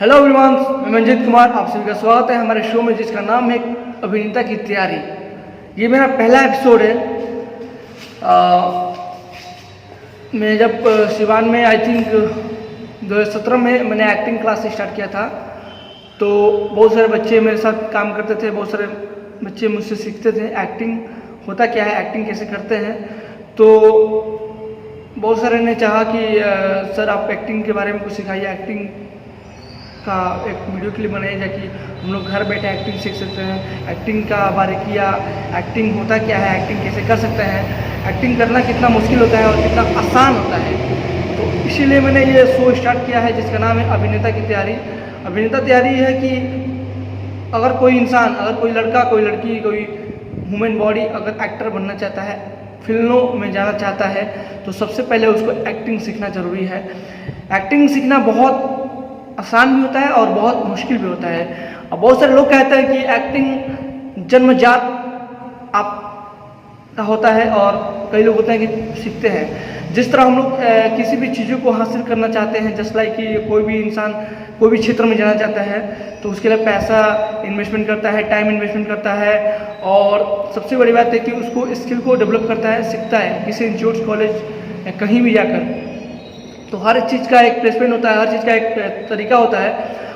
Hello everyone, मैं मंजीत कुमार, आप सभी का स्वागत है हमारे शो में जिसका नाम है अभिनेता की तैयारी। ये मेरा पहला एपिसोड है। मैं जब सिवान में आई थिंक 2017 में मैंने एक्टिंग क्लास स्टार्ट किया था, तो बहुत सारे बच्चे मेरे साथ काम करते थे, बहुत सारे बच्चे मुझसे सीखते थे एक्टिंग होता क्या है, एक्टिंग कैसे करते हैं। तो बहुत सारे ने चाहा कि सर आप एक्टिंग के बारे में कुछ सिखाइए, एक्टिंग का एक वीडियो क्लिप बनाई जाए कि हम लोग घर बैठे एक्टिंग सीख सकते हैं, एक्टिंग का बारीकियाँ, एक्टिंग होता क्या है, एक्टिंग कैसे कर सकते हैं, एक्टिंग करना कितना मुश्किल होता है और कितना आसान होता है। तो इसीलिए मैंने ये शो स्टार्ट किया है जिसका नाम है अभिनेता की तैयारी। अभिनेता तैयारी है कि अगर कोई इंसान, अगर कोई लड़का, कोई लड़की, कोई ह्यूमन बॉडी अगर एक्टर बनना चाहता है, फिल्मों में जाना चाहता है, तो सबसे पहले उसको एक्टिंग सीखना ज़रूरी है। एक्टिंग सीखना बहुत आसान भी होता है और बहुत मुश्किल भी होता है। अब बहुत सारे लोग कहते हैं कि एक्टिंग जन्मजात आपका होता है और कई लोग होते हैं कि सीखते हैं। जिस तरह हम लोग किसी भी चीज़ों को हासिल करना चाहते हैं, जस्ट लाइक कि कोई भी इंसान कोई भी क्षेत्र में जाना चाहता है तो उसके लिए पैसा इन्वेस्टमेंट करता है, टाइम इन्वेस्टमेंट करता है, और सबसे बड़ी बात है कि उसको स्किल को डेवलप करता है, सीखता है किसी इंस्टीट्यूट, कॉलेज या कहीं भी जाकर। तो हर चीज़ का एक प्लेसमेंट होता है, हर चीज़ का एक तरीका होता है।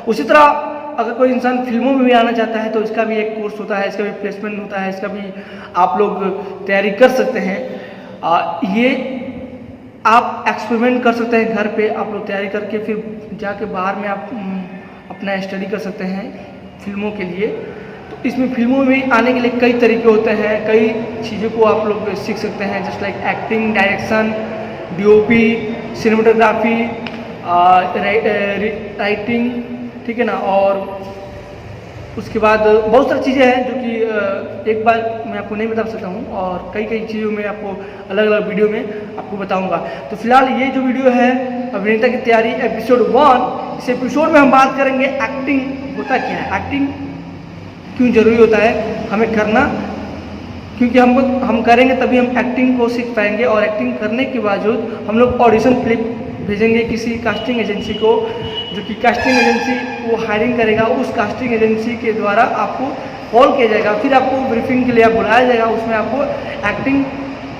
उसी तरह अगर कोई इंसान फिल्मों में भी आना चाहता है तो इसका भी एक कोर्स होता है, इसका भी प्लेसमेंट होता है, इसका भी आप लोग तैयारी कर सकते हैं। ये आप एक्सपेरिमेंट कर सकते हैं घर पे, आप लोग तैयारी करके फिर जाके बाहर में आप अपना स्टडी कर सकते हैं फिल्मों के लिए। तो इसमें फिल्मों में आने के लिए कई तरीके होते हैं, कई चीज़ों को आप लोग सीख सकते हैं, just like acting, direction, DOP, cinematography, writing, ठीक है ना। और उसके बाद बहुत सारी चीज़ें हैं जो कि एक बार मैं आपको नहीं बता सकता हूँ, और कई चीज़ों में आपको अलग अलग वीडियो में आपको बताऊँगा। तो फिलहाल ये जो वीडियो है अभिनेता की तैयारी एपिसोड 1, इस एपिसोड में हम बात करेंगे एक्टिंग होता क्या है, एक्टिंग क्यों ज़रूरी होता है हमें करना, क्योंकि हम करेंगे तभी हम एक्टिंग को सीख पाएंगे। और एक्टिंग करने के बावजूद हम लोग ऑडिशन क्लिप भेजेंगे किसी कास्टिंग एजेंसी को, जो कि कास्टिंग एजेंसी वो हायरिंग करेगा। उस कास्टिंग एजेंसी के द्वारा आपको कॉल किया जाएगा, फिर आपको ब्रीफिंग के लिए बुलाया जाएगा, उसमें आपको एक्टिंग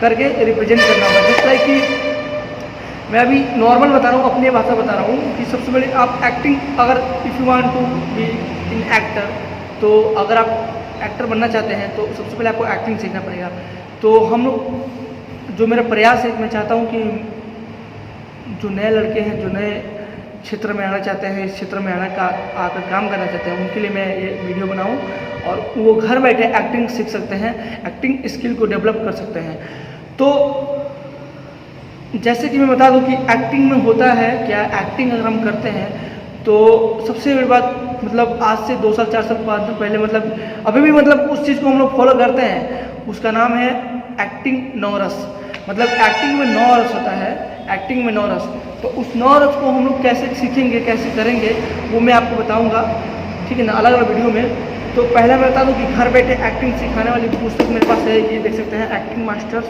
करके रिप्रेजेंट करना होगा। जिस तरह कि मैं अभी नॉर्मल बता रहा हूँ, अपनी भाषा बता रहा हूँ कि सबसे पहले आप एक्टिंग, अगर if you want to be an actor, तो अगर आप एक्टर बनना चाहते हैं तो सबसे पहले आपको एक्टिंग सीखना पड़ेगा। तो हम लोग, जो मेरा प्रयास है, मैं चाहता हूँ कि जो नए लड़के हैं, जो नए क्षेत्र में आना चाहते हैं, इस क्षेत्र में आकर काम करना चाहते हैं, उनके लिए मैं ये वीडियो बनाऊँ और वो घर बैठे एक्टिंग सीख सकते हैं, एक्टिंग स्किल को डेवलप कर सकते हैं। तो जैसे कि मैं बता दूं कि एक्टिंग में होता है क्या, एक्टिंग अगर हम करते हैं तो सबसे बड़ी बात, मतलब आज से 2 साल 4 साल 5 साल पहले, मतलब अभी भी मतलब उस चीज़ को हम लोग फॉलो करते हैं। उसका नाम है एक्टिंग 9 रस। मतलब एक्टिंग में 9 रस होता है, एक्टिंग में 9 रस। तो उस 9 रस को हम लोग कैसे सीखेंगे, कैसे करेंगे, वो मैं आपको बताऊंगा, ठीक है ना, अलग अलग वीडियो में। तो पहले मैं बता दूं कि घर बैठे एक्टिंग सिखाने वाली पुस्तक मेरे पास है, ये देख सकते हैं, एक्टिंग मास्टर्स,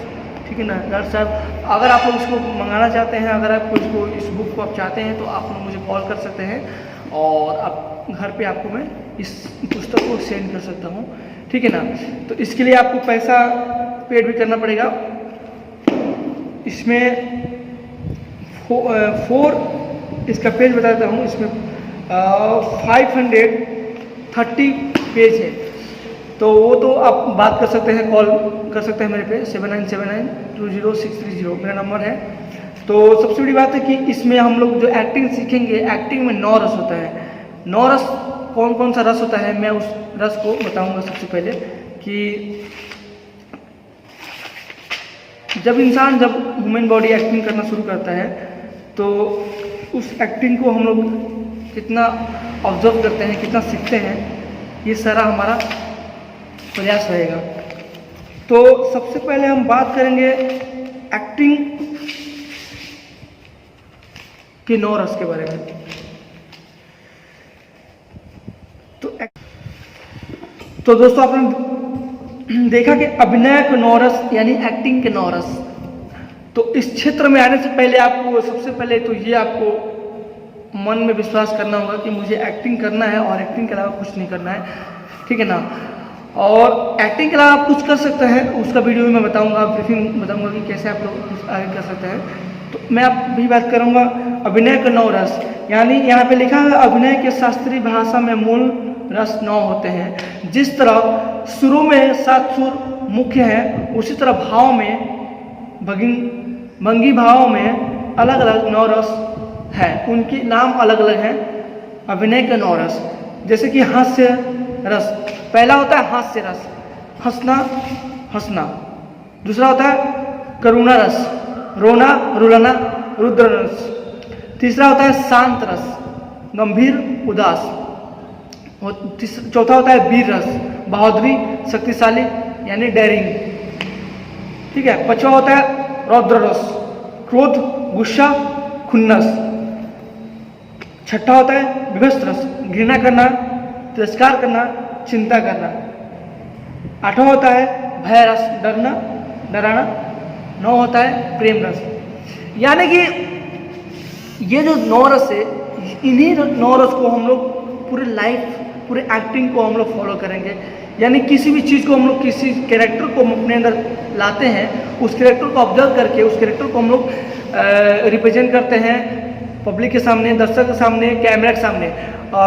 ठीक है ना, डॉक्टर साहब। अगर आप लोग इसको मंगाना चाहते हैं, अगर आप इसको, इस बुक को आप चाहते हैं, तो आप लोग मुझे कॉल कर सकते हैं और आप घर पे आपको मैं इस पुस्तक को सेंड कर सकता हूँ, ठीक है ना। तो इसके लिए आपको पैसा पेड भी करना पड़ेगा। इसमें 4 इसका पेज बताता हूँ, इसमें 530 पेज है। तो वो तो आप बात कर सकते हैं, कॉल कर सकते हैं मेरे पे 7979200630 मेरा नंबर है। तो सबसे बड़ी बात है कि इसमें हम लोग जो एक्टिंग सीखेंगे, एक्टिंग में 9 रस होता है। 9 रस कौन कौन सा रस होता है, मैं उस रस को बताऊंगा। सबसे पहले कि जब ह्यूमन बॉडी एक्टिंग करना शुरू करता है तो उस एक्टिंग को हम लोग कितना ऑब्जर्व करते हैं, कितना सीखते हैं, ये सारा हमारा प्रयास रहेगा। तो सबसे पहले हम बात करेंगे एक्टिंग के 9 रस के बारे में। तो दोस्तों, आपने देखा कि अभिनय के 9 रस यानी एक्टिंग के 9 रस। तो इस क्षेत्र में आने से पहले आपको सबसे पहले तो ये आपको मन में विश्वास करना होगा कि मुझे एक्टिंग करना है और एक्टिंग के अलावा कुछ नहीं करना है, ठीक है ना। और एक्टिंग के अलावा आप कुछ कर सकते हैं, उसका वीडियो भी मैं बताऊंगा, ब्रीफिंग बताऊंगा कि कैसे आप लोग कुछ आगे कर सकते हैं। तो मैं आप भी बात करूंगा अभिनय का 9 रस, यानी यहाँ पे लिखा है अभिनय के शास्त्रीय भाषा में मूल रस 9 होते हैं। जिस तरह सुरों में 7 सुर मुख्य हैं, उसी तरह भाव में भंगी भावों में अलग अलग 9 रस है, उनके नाम अलग अलग हैं। अभिनय का 9 रस, जैसे कि हास्य रस, पहला होता है हास्य रस, हंसना हंसना। दूसरा होता है करुणा रस, रोना रुलाना, रुद्र रस। तीसरा होता है शांत रस, गंभीर उदास। और चौथा होता है वीर रस, बहादुरी, शक्तिशाली यानी डेयरिंग, ठीक है। पांचवा होता है रौद्र रस, क्रोध, गुस्सा, खुन्नस। छठा होता है विभत्स रस, घृणा करना, तिरस्कार करना, चिंता करना। आठवां होता है भय रस, डरना डराना। 9 होता है प्रेम रस। यानी कि ये जो 9 रस है, इन्हीं 9 रस को हम लोग पूरे लाइफ, पूरे एक्टिंग को हम लोग फॉलो करेंगे। यानी किसी भी चीज़ को हम लोग, किसी कैरेक्टर को हम अपने अंदर लाते हैं, उस कैरेक्टर को ऑब्जर्व करके उस कैरेक्टर को हम लोग रिप्रेजेंट करते हैं पब्लिक के सामने, दर्शक के सामने, कैमरा के सामने।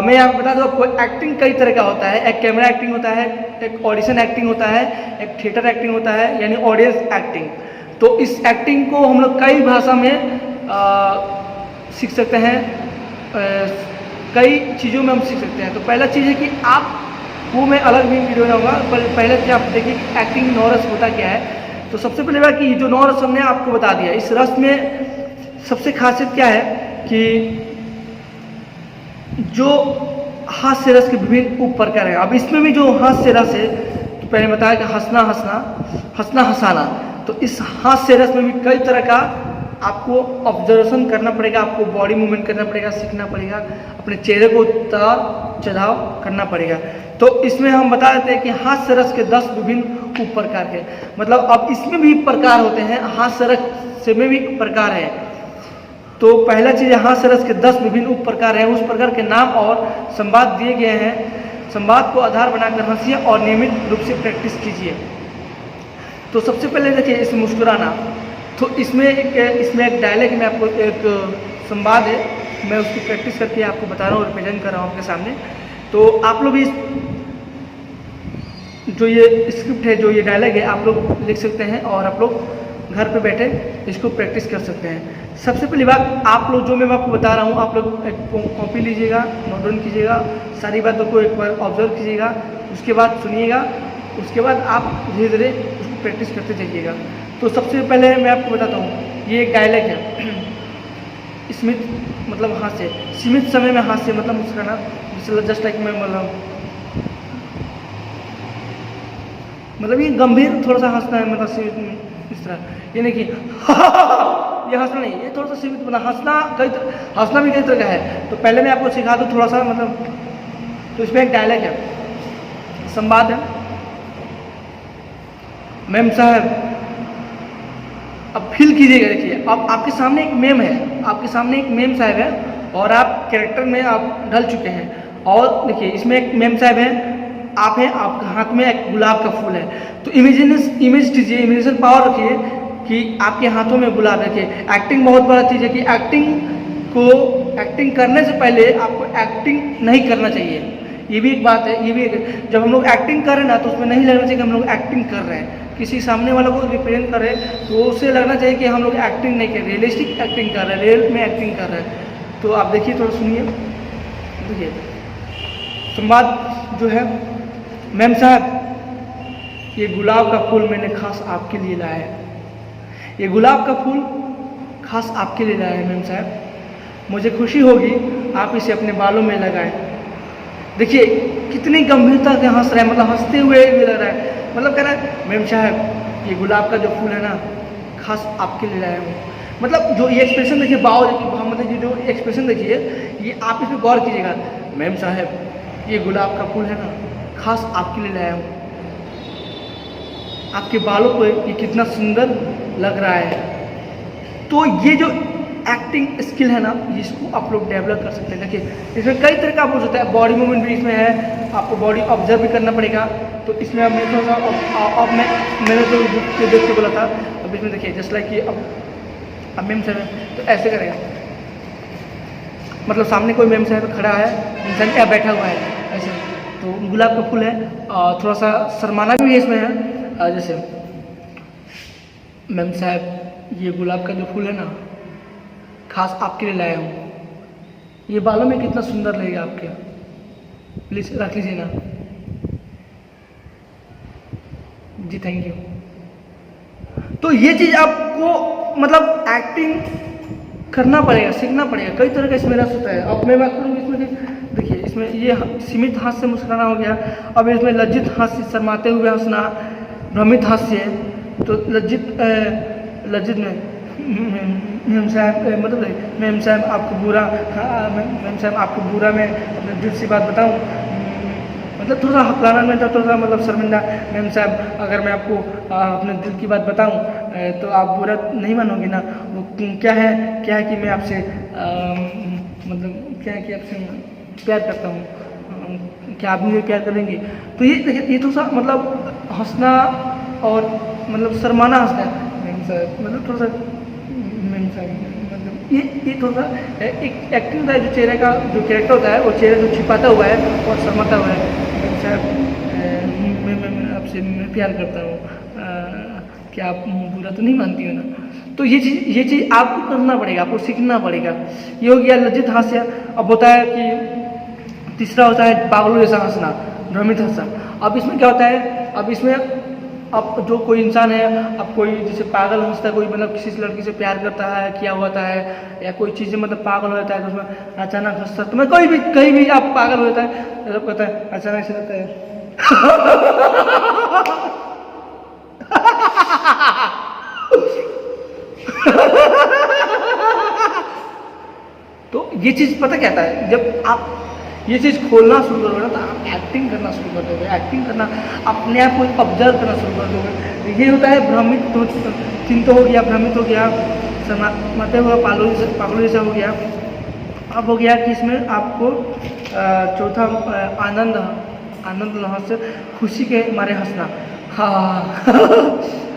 मैं यहाँ बता दूँ आपको, एक्टिंग कई तरह का होता है। एक कैमरा एक्टिंग होता है, एक ऑडिशन एक्टिंग होता है, एक थिएटर एक्टिंग होता है, यानी ऑडियंस एक्टिंग। तो इस एक्टिंग को हम लोग कई भाषा में सीख सकते हैं, कई चीज़ों में हम सीख सकते हैं। तो पहला चीज़ है कि आप, वो मैं अलग भी वीडियो बनाऊंगा, पर पहले कि आप देखिए एक्टिंग 9 रस होता क्या है। तो सबसे पहले बात कि जो 9 रस हमने आपको बता दिया, इस रस में सबसे खासियत क्या है कि जो हास्य रस के विभिन्न उप प्रकार हैं। अब इसमें भी जो हास्य रस है, तो पहले बताया कि हंसना हंसना, हंसना हंसाना। तो इस हास्य रस में भी कई तरह का आपको ऑब्जर्वेशन करना पड़ेगा, आपको बॉडी मूवमेंट करना पड़ेगा, सीखना पड़ेगा, अपने चेहरे को उतार चढ़ाव करना पड़ेगा। तो इसमें हम बता देते हैं कि हास्य रस के 10 विभिन्न उप प्रकार हैं। मतलब अब इसमें भी प्रकार होते हैं, हास्य रस में भी प्रकार है। तो पहला चीज़ है हास्य रस के 10 विभिन्न उप प्रकार हैं, उस प्रकार के नाम और संवाद दिए गए हैं। संवाद को आधार बनाकर हंसिए और नियमित रूप से प्रैक्टिस कीजिए। तो सबसे पहले देखिए इस मुस्कुराना, तो इसमें एक डायलॉग में आपको एक संवाद है, मैं उसकी प्रैक्टिस करके आपको बता रहा हूँ, रिप्रेजेंट कर रहा हूँ आपके सामने। तो आप लोग इस जो ये स्क्रिप्ट है, जो ये डायलॉग है, आप लोग लिख सकते हैं और आप लोग घर पे बैठे इसको प्रैक्टिस कर सकते हैं। सबसे पहली बात, आप लोग जो मैं आपको बता रहा हूँ, आप लोग एक कॉपी लीजिएगा, नोट डाउन कीजिएगा, सारी बातों को एक बार ऑब्जर्व कीजिएगा, उसके बाद सुनिएगा, उसके बाद आप धीरे धीरे उसको प्रैक्टिस करते जाइएगा। तो सबसे पहले मैं आपको बताता हूँ, ये एक डायलॉग है, स्मित मतलब हास्य, सीमित समय में हास्य मतलब मुस्कुराना, जस्ट लाइक मैं मतलब ये गंभीर थोड़ा सा हंसना है, मतलब इस तरह, ये नहीं कि ये हंसना नहीं, ये थोड़ा सा सीमित बना हंसना, हंसना भी कई तरह का है। तो पहले मैं आपको सिखा दूँ थोड़ा सा, मतलब तो इसमें एक डायलॉग है, संवाद है। मैम साहब, अब फील कीजिएगा, देखिए अब आपके सामने एक मेम है, आपके सामने एक मेम साहब है और आप कैरेक्टर में आप ढल चुके हैं। और देखिए इसमें एक मेम साहब है, आप हैं, आपके हाथ में एक गुलाब का फूल है। तो इमेज कीजिए, इमेजिनेशन पावर रखिए कि आपके हाथों में गुलाब रखिए। एक्टिंग बहुत बड़ा चीज़ है कि एक्टिंग करने से पहले आपको एक्टिंग नहीं करना चाहिए, ये भी एक बात है। ये भी एक, जब हम लोग एक्टिंग कर रहे हैं ना, तो उसमें नहीं लगना चाहिए कि हम लोग एक्टिंग कर रहे हैं, किसी सामने वाले को रिप्रेजेंट कर रहे हैं, तो उससे लगना चाहिए कि हम लोग एक्टिंग नहीं कर रहे, रियलिस्टिक एक्टिंग कर रहे हैं, रियल में एक्टिंग कर रहे हैं। तो आप देखिए, थोड़ा सुनिए, देखिए संवाद जो है। मैम साहब, ये गुलाब का फूल मैंने खास आपके लिए लाया है, ये गुलाब का फूल खास आपके लिए लाया है मैम साहब, मुझे खुशी होगी आप इसे अपने बालों में लगाएं। देखिए कितनी गंभीरता से हंस रहा है, मतलब हंसते हुए भी लग रहा है, मतलब कह रहा है मैम साहब ये गुलाब का जो फूल है ना, खास आपके लिए लाया हूँ। मतलब जो ये एक्सप्रेशन देखिए, मतलब ये जो एक्सप्रेशन देखिए, ये आप इस पर गौर कीजिएगा। मैम साहब ये गुलाब का फूल है ना, खास आपके लिए लाया हूँ, आपके बालों पर ये कितना सुंदर लग रहा है। तो ये जो एक्टिंग स्किल है ना, इसको आप लोग डेवलप कर सकते हैं। देखिए इसमें कई तरह का आप हो सकता है, बॉडी मूवमेंट भी इसमें है, आपको बॉडी ऑब्जर्व भी करना पड़ेगा। तो इसमें अब मैं थोड़ा सा अब मैंने तो देख के बोला था, अब इसमें देखिए जस्ट लाइक कि अब मेम साहब तो ऐसे करेगा, मतलब सामने कोई मेम साहब खड़ा है, इंसान क्या बैठा हुआ है ऐसे, तो गुलाब का फूल है, थोड़ा सा शर्माना भी है इसमें है। जैसे मेम साहब ये गुलाब का जो फूल है ना, खास आपके लिए लाया हूँ, ये बालों में कितना सुंदर लगेगा आपके, प्लीज रख लीजिए ना जी, थैंक यू। तो ये चीज़ आपको मतलब एक्टिंग करना पड़ेगा, सीखना पड़ेगा। कई तरह का इसमें रस होता है। अब मैं बात करूँगी इसमें, देखिए इसमें ये सीमित हाथ से मुस्कुराना हो गया, अब इसमें लज्जित हाथ से शर्माते हुए हंसना, भ्रमित हाथ से, तो लज्जित में मैम साहब मतलब मैम साहब आपको बुरा, मैम साहब आपको बुरा मैं अपने दिल से बात बताऊं, मतलब थोड़ा हकलाना में था, थोड़ा मतलब शर्मिंदा, मैम साहब अगर मैं आपको अपने दिल की बात बताऊं तो आप बुरा नहीं मानोगे ना। वो क्या है कि मैं आपसे मतलब क्या है कि आपसे प्यार करता हूँ, क्या आप मुझे प्यार करेंगे। तो ये थोड़ा सा मतलब हंसना और मतलब शर्माना हंसना है मैम साहब, मतलब थोड़ा सा मैम साहब मतलब ये थोड़ा सा एक एक्टिंग होता है, जो चेहरे का जो कैरेक्टर होता है, वो चेहरे को छिपाता हुआ है और शर्माता हुआ है। मैम साहब मैं आपसे प्यार करता हूँ, क्या आप बुरा तो नहीं मानती हो ना। तो ये चीज़ आपको करना पड़ेगा, आपको सीखना पड़ेगा। ये हो गया लज्जित हास्य। अब होता है कि तीसरा होता है पागलों जैसा हंसना, भ्रमित हंसना। अब इसमें क्या होता है, अब इसमें अब जो कोई इंसान है, अब कोई जैसे पागल हंसता है, कोई मतलब किसी लड़की से प्यार करता है, किया होता है, या कोई चीज़ मतलब पागल हो जाता है, तो उसमें अचानक हंसता है, तो मैं कोई भी कहीं भी आप पागल हो जाता है, तो कहता है अचानक से रहता है तो ये चीज़ पता क्या है, जब आप ये चीज़ खोलना शुरू करोगे ना, तो आप एक्टिंग करना शुरू कर दोगे। एक्टिंग करना, अपने आप को ऑब्जर्व करना शुरू कर दोगे। ये होता है भ्रमित, तो चिंता हो गया, भ्रमित हो गया, शर्माते हुआ पागलों जैसा हो गया। अब हो गया कि इसमें आपको चौथा आनंद हंस, खुशी के मारे हंसना,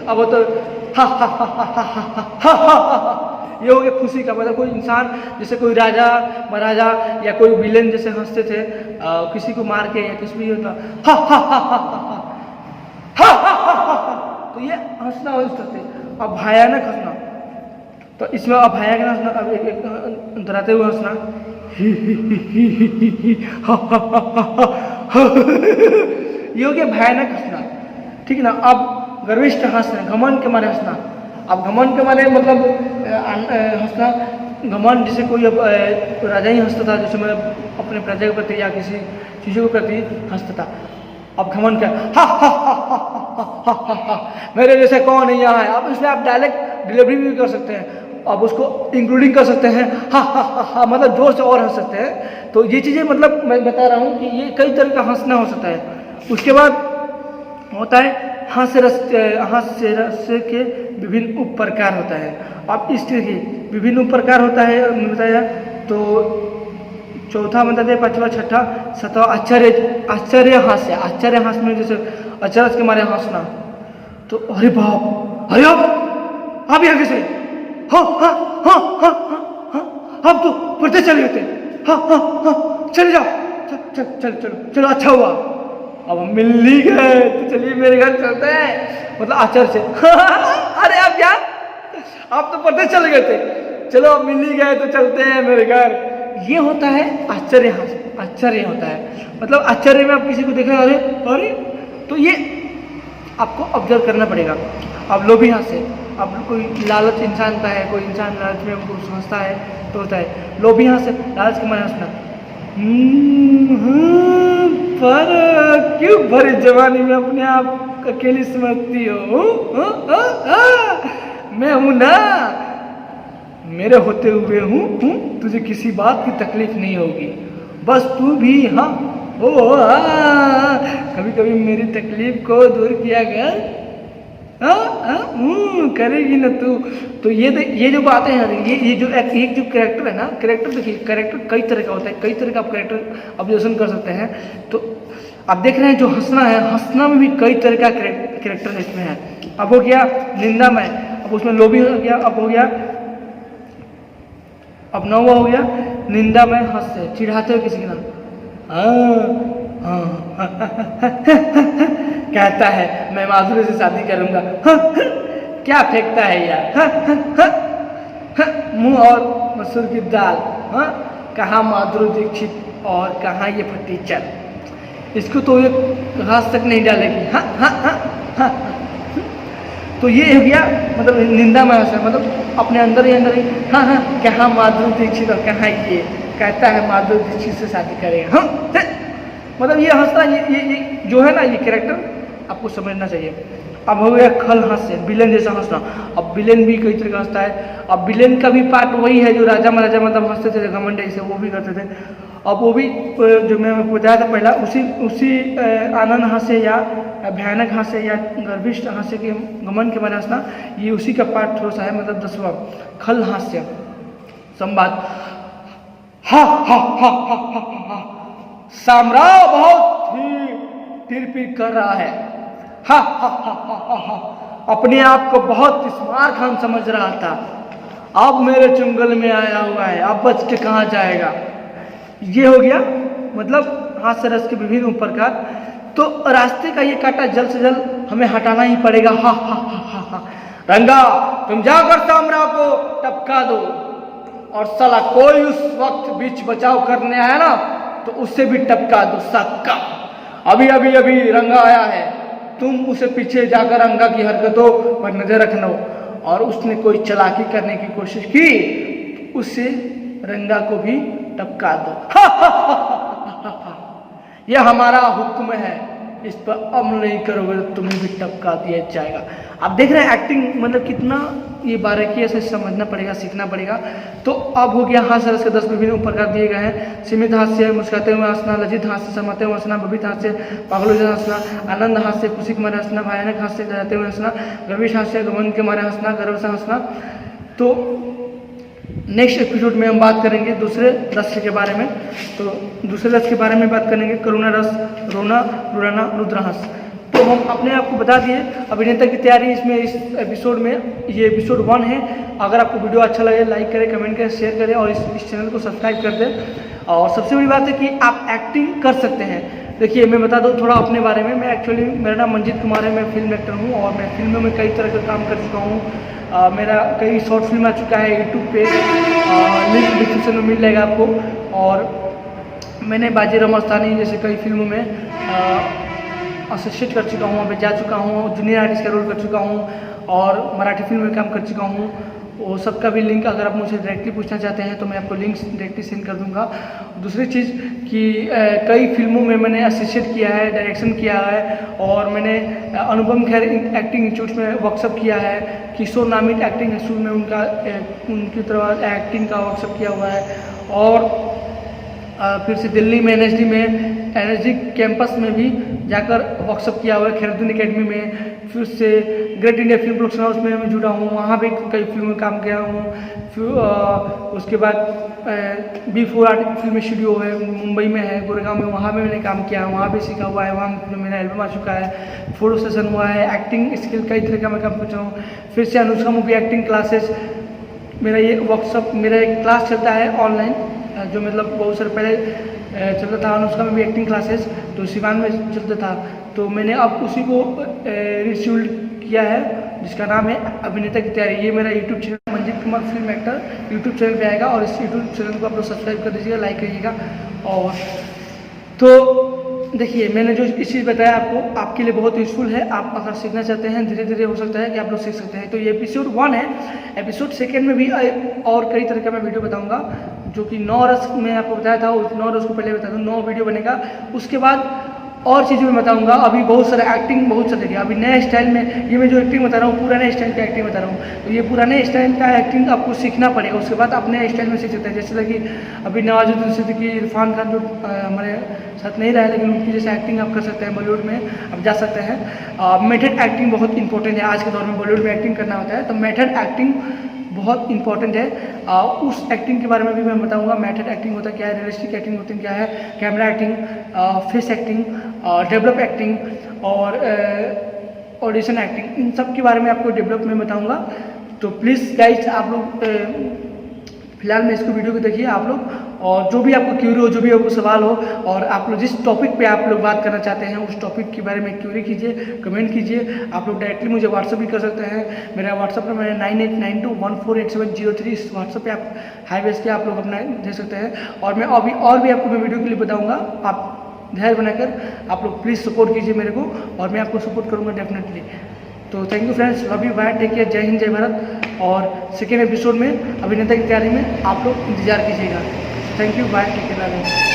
अब वो तो ये हो गया खुशी का, मतलब कोई इंसान जैसे कोई राजा महाराजा या कोई विलेन जैसे हंसते थे किसी को मार के या किसी भी होता, तो ये हंसना हो सकते। अब भयानक हंसना, तो इसमें अब भयानक हंसना, अब एक डराते हुए हंसना, ये हो गया भयानक हंसना, ठीक है ना। अब गर्विष्ठ हंसना, घमंड के मारे हंसना। अब घमंड के मारे मतलब हंसना, घमंड जैसे कोई अब राजा ही हंसता था, जैसे मैं अपने प्रजा के प्रति या किसी चीज़ों के प्रति हंसता था। अब घमंड क्या, मेरे जैसे कौन है यहाँ है। अब इसमें आप डायरेक्ट डिलीवरी भी कर सकते हैं, अब उसको इंक्लूडिंग कर सकते हैं, मतलब जोर से और हंस सकते हैं। तो ये चीज़ें मतलब मैं बता रहा हूँ कि ये कई तरह का हंसना हो सकता है। उसके बाद होता है हास्य रस के विभिन्न उप प्रकार होता है। अब इस तरह के विभिन्न उप प्रकार होता है बताया। तो चौथा मतलब है, पांचवा, छठा, सातवां आश्चर्य हास्य में जैसे अचरज के मारे हंसना। तो अरे बाप, अरे आप यहाँ कैसे, अब तो पढ़ते चले गए थे, चले जाओ, चलो अच्छा हुआ, अब हम मिल ही गए, तो चलिए मेरे घर चलते हैं, मतलब आचार्य से अरे आप क्या, आप तो पढ़ते चले गए थे, चलो अब मिल ही गए तो चलते हैं मेरे घर। ये होता है आश्चर्य होता है, मतलब आश्चर्य में आप किसी को देखें, अरे तो ये आपको ऑब्जर्व करना पड़ेगा। अब लोभी हास्य, अब कोई लालच इंसान होता है, कोई इंसान लालच में उनको हंसता है तो होता है लोभी हास्य, लालच के मारे हंसना। पर क्यों भरी जवानी में अपने आप अकेली समझती हो, मैं हूं ना, मेरे होते हुए हूँ, तुझे किसी बात की तकलीफ नहीं होगी, बस तू भी हाँ कभी कभी मेरी तकलीफ को दूर किया कर, करेगी ना तू। तो ये जो बातें हैं, ये जो एक जो कैरेक्टर है ना, कैरेक्टर देखिए, कैरेक्टर कई तरह का होता है, कई तरह का आप कैरेक्टर ऑब्जर्वेशन कर सकते हैं। तो आप देख रहे हैं जो हंसना है, हंसना में भी कई तरह का कैरेक्टर इसमें है। अब हो गया निंदा में, अब उसमें लोभी हो गया, अब हो गया, अब नौवा हो गया निंदा में हंसते, चिढ़ाते हुए किसी के नाम, कहता है मैं माधुरी से शादी करूंगा। क्या फेंकता है यार, मुंह और मसूर की दाल। कहाँ माधुरी दीक्षित और कहाँ ये फटीचर, इसको तो एक घास तक नहीं डालेगी। तो ये हो गया मतलब निंदा में हंसना, मतलब अपने अंदर ही कहाँ माधुरी दीक्षित और कहाँ ये कहता है माधुरी दीक्षित से शादी करेगा। मतलब ये हंसना, ये जो है ना, ये कैरेक्टर आपको समझना चाहिए। अब हो गया खल हास्य, विलेन जैसा हंसना। अब विलेन भी कई तरह का हंसता है। अब विलेन का भी पार्ट वही है जो राजा महाराजा मतलब हंसते थे घमंड से, वो भी करते थे। अब वो भी जो मैं आपको बताया था पहला, उसी आनंद हास्य या भयानक हास्य या गर्भिष्ठ हास्य के घमंड के मारे हंसना, ये उसी का पार्ट थोड़ा सा है। मतलब 10वां खल हास्य संवाद, हा हा हा हा हा हा, साम्राज्य बहुत ही तिरपिर कर रहा है, हा हा हा हा हा हा, अपने आप को बहुत इस्मार खान समझ रहा था, अब मेरे चुंगल में आया हुआ है, अब बच के कहाँ जाएगा। ये हो गया मतलब हास्य रस के विभिन्न प्रकार। तो रास्ते का ये कांटा जल्द से जल्द हमें हटाना ही पड़ेगा। हा हा हा हा हा, रंगा तुम जाकर साम्राज्य को टपका दो, और साला कोई उस वक्त बीच बचाव करने आया ना तो उससे भी टपका दो सक्का। अभी अभी अभी रंगा आया है, तुम उसे पीछे जाकर रंगा की हरकतों पर नजर रखना, और उसने कोई चालाकी करने की कोशिश की, उससे रंगा को भी टपका दो। यह हमारा हुक्म है, इस पर अमल नहीं करोगे तो तुम्हें भी टपका दिया जाएगा। आप देख रहे हैं एक्टिंग मतलब कितना ये बारीकी से समझना पड़ेगा, सीखना पड़ेगा। तो अब हो गया हास्य रस के 10 विभिन्न प्रकार दिए गए हैं। सीमित हास्य, मुस्कुराते हुए हंसना, लज्जित हास्य, शर्माते हुए हंसना, भवित हास्य, पागलों जैसा हंसना, आनंद हास्य, खुशी के मारे हंसना, भयानक हास्य, डराते हुए हंसना, गर्विष्ठ हास्य, घमंड के मारे हंसना, गर्व से हंसना। तो नेक्स्ट एपिसोड में हम बात करेंगे दूसरे रस के बारे में। तो दूसरे रस के बारे में बात करेंगे करुणा रस, रोना, रुलाना, रुद्रहास। तो हम अपने आप को बता दिए अभिनेता की तैयारी इसमें, इस एपिसोड में, ये एपिसोड 1 है। अगर आपको वीडियो अच्छा लगे लाइक करें, कमेंट करें, शेयर करें और इस चैनल को सब्सक्राइब कर दें। और सबसे बड़ी बात है कि आप एक्टिंग कर सकते हैं। देखिए मैं बता दूं थोड़ा अपने बारे में, मैं एक्चुअली मेरा नाम मंजीत कुमार है, मैं फिल्म एक्टर हूँ और मैं फिल्मों में कई तरह का काम कर चुका हूँ। मेरा कई शॉर्ट फिल्म आ चुका है यूट्यूब पे, लिंक डिस्क्रिप्शन में मिल जाएगा आपको। और मैंने बाजीराव मस्तानी जैसे कई फिल्मों में असिस्टेंट कर चुका हूँ, वहाँ पे जा चुका हूँ, जूनियर आर्टिस्ट का रोल कर चुका हूँ और मराठी फिल्म में काम कर चुका हूँ। वो सबका भी लिंक अगर आप मुझसे डायरेक्टली पूछना चाहते हैं तो मैं आपको लिंक्स डायरेक्टली सेंड कर दूंगा। दूसरी चीज़ कि कई फिल्मों में मैंने असिस्टेंट किया है, डायरेक्शन किया है और मैंने अनुपम खेर एक्टिंग इंस्टीट्यूट में वर्कशॉप किया है। किशोर नामित एक्टिंग इंस्टीट्यूट में उनकी तरह एक्टिंग का वर्कशॉप किया हुआ है। और फिर से दिल्ली में एनएसडी में एनएसडी कैंपस में भी जाकर वर्कशॉप किया हुआ है, खैरुद्दीन एकेडमी में। फिर से great India film production house में मैं जुड़ा हूँ, वहाँ भी कई फिल्मों में काम किया हूँ। फिर उसके बाद B4 आर्ट फिल्म स्टूडियो है, मुंबई में है, गुड़गांव में, वहाँ भी मैंने काम किया है, वहाँ भी सीखा हुआ है, वहाँ मेरा एल्बम आ चुका है, फोटो सेशन हुआ है, एक्टिंग स्किल कई तरह का मैं काम कर चुका हूँ। फिर से अनुष्का मूवी एक्टिंग क्लासेस, मेरा ये वर्कशॉप, मेरा एक क्लास चलता है ऑनलाइन जो मतलब बहुत सारे पहले चलता था अनुष्का में भी एक्टिंग क्लासेस, तो सिवान में चलता था। तो मैंने अब उसी को रिशूल्ड किया है जिसका नाम है अभिनेता की तैयारी। ये मेरा YouTube channel Manjeet Kumar film actor YouTube channel पे आएगा और इस यूट्यूब चैनल को आप लोग सब्सक्राइब कर दीजिएगा, लाइक करिएगा। और तो देखिए मैंने जो इस चीज़ बताया आपको आपके लिए बहुत यूज़फुल है। आप अगर सीखना चाहते हैं धीरे धीरे हो सकता है कि आप लोग सीख सकते हैं। तो ये एपिसोड 1 है। एपिसोड 2 में भी और कई तरह का मैं वीडियो बताऊंगा, जो कि 9 रस में आपको बताया था, उस 9 रस को पहले बता दूँ, 9 वीडियो बनेगा। उसके बाद और चीज़ें मैं बताऊंगा। अभी बहुत सारा एक्टिंग बहुत सा देखिए, अभी नए स्टाइल में ये मैं जो एक्टिंग बता रहा हूँ पुराने स्टाइल का एक्टिंग बता रहा हूँ, तो ये पुराने स्टाइल का एक्टिंग आपको सीखना पड़ेगा। उसके बाद अपने स्टाइल में सीख सकते हैं। जैसे कि अभी नवाजुद्दीन सिद्दीकी, इरफान खान जो हमारे सच नहीं रहा है, लेकिन उनकी जैसे एक्टिंग आप कर सकते हैं, बॉलीवुड में आप जा सकते हैं। मेथड एक्टिंग बहुत इंपॉर्टेंट है आज के दौर में, बॉलीवुड में एक्टिंग करना होता है तो मेथड एक्टिंग बहुत इंपॉर्टेंट है। उस एक्टिंग के बारे में भी मैं बताऊंगा, मेथड एक्टिंग होता क्या है, रियलिस्टिक एक्टिंग होती क्या है, camera acting, face acting, develop acting और ऑडिशन एक्टिंग, इन सब के बारे में आपको डेवलप में बताऊंगा। तो प्लीज़ गाइज आप लोग फिलहाल में इसको वीडियो को देखिए आप लोग, और जो भी आपको क्यूरी हो, जो भी आपको सवाल हो, और आप लोग जिस टॉपिक पे आप लोग बात करना चाहते हैं उस टॉपिक के बारे में क्यूरी कीजिए, कमेंट कीजिए। आप लोग डायरेक्टली मुझे व्हाट्सअप भी कर सकते हैं। मेरा व्हाट्सअप नंबर है 9892148703। इस व्हाट्सअप पे आप हाई बेस के आप लोग अपना दे सकते हैं। और मैं अभी और भी आपको मैं वीडियो के लिए बताऊँगा, आप धैर्य बनाकर आप लोग प्लीज़ सपोर्ट कीजिए मेरे को, और मैं आपको सपोर्ट करूँगा डेफिनेटली। तो thank you friends, love you, bye, take care, जय हिंद, जय भारत। और सेकेंड एपिसोड में अभिनेता की तैयारी में आप लोग इंतजार कीजिएगा। Thank you, bye, take care, bye.